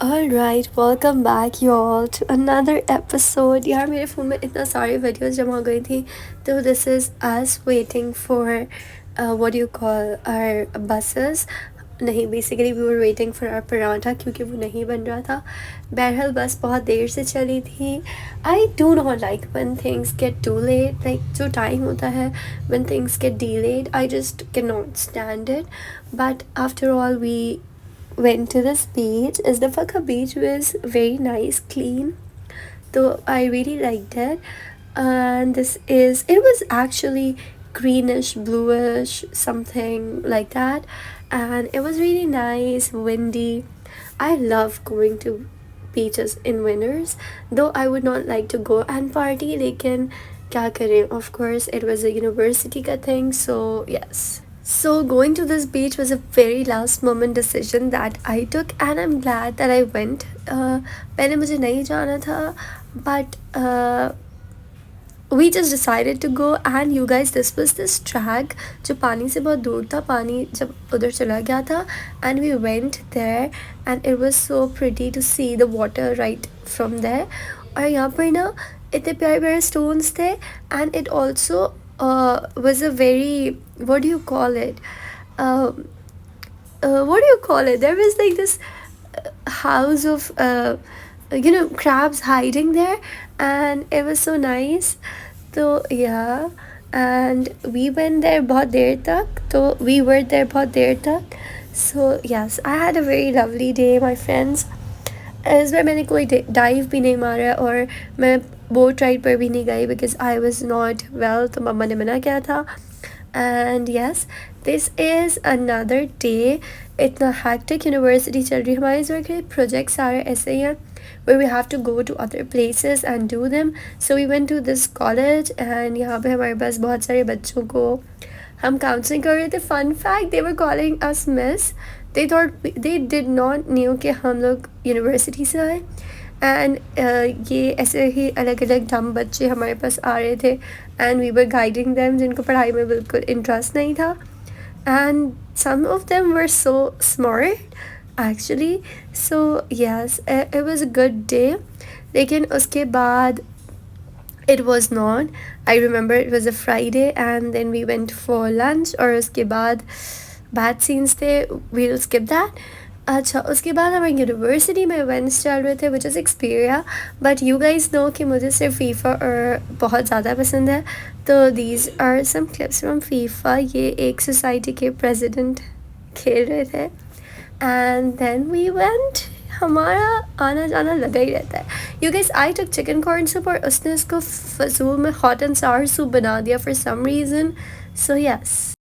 Alright, welcome back you all to another episode. यार मेरे phone में इतना सारी वीडियोस जमा हो गई थी तो this is us waiting for what do you call our buses. नहीं, basically we were waiting for our paratha क्योंकि वो नहीं बन रहा था. बहरहाल बस बहुत देर से चली थी. I do not like when things get too late. Like जो टाइम होता है when things get delayed, I just can not stand it. But after all we went to this beach. Isdafaka beach was very nice, clean. So I really liked it. And it was actually greenish, bluish, something like that. And it was really nice, windy. I love going to beaches in winters, though I would not like to go and party. Lekin kya kare? Of course, it was a university ka thing, so yes. So going to this beach was a very last moment decision that I took, and I'm glad that I went. पहले मुझे नहीं जाना था, but we just decided to go. And you guys, this was this track जो पानी से बहुत दूर था. पानी जब उधर चला गया था, and we went there, and it was so pretty to see the water right from there. और यहाँ पर ना इतने प्यारे प्यारे stones थे, and it also was a very, what do you call it? What do you call it? There was like this house of crabs hiding there, and it was so nice. So yeah, and we went there बहुत देर तक. तो we were there बहुत देर तक. So yes, I had a very lovely day, my friends. इस बार मैंने कोई dive भी नहीं मारा और मैं बोट राइड पर भी नहीं गई because I was not well. तो मम्मा ने मना किया था. And yes, this is another day. इतना हैक्टिक यूनिवर्सिटी चल रही है हमारे. इस बार के प्रोजेक्ट्स सारे ऐसे ही हैं where we have to go to other places and do them. So we went to this college and यहाँ पे हमारे पास बहुत सारे बच्चों को हम काउंसलिंग कर रहे थे. Fun fact, they were calling us miss. they thought they did not knew कि हम लोग यूनिवर्सिटी से आए. एंड ये ऐसे ही अलग अलग डम बच्चे हमारे पास आ रहे थे, and we were guiding them जिनको पढ़ाई में बिल्कुल इंटरेस्ट नहीं था. And some of them were so smart actually. So yes, it was a good day. लेकिन उसके बाद it was not. I remember it was a Friday, and then we went for lunch. और उसके बाद bad scenes थे, we'll skip that. अच्छा, उसके बाद हमारे यूनिवर्सिटी में इवेंट्स चल रहे थे which is Experia. But you guys know कि मुझे सिर्फ फीफा और बहुत ज़्यादा पसंद है. तो these are some clips from FIFA. ये एक सोसाइटी के प्रेसिडेंट खेल रहे थे. And then we went. हमारा आना जाना लगा ही रहता है. You guys, I took chicken corn soup और उसने इसको फजूल में हॉट एंड सावर सूप बना दिया for some reason. So yes.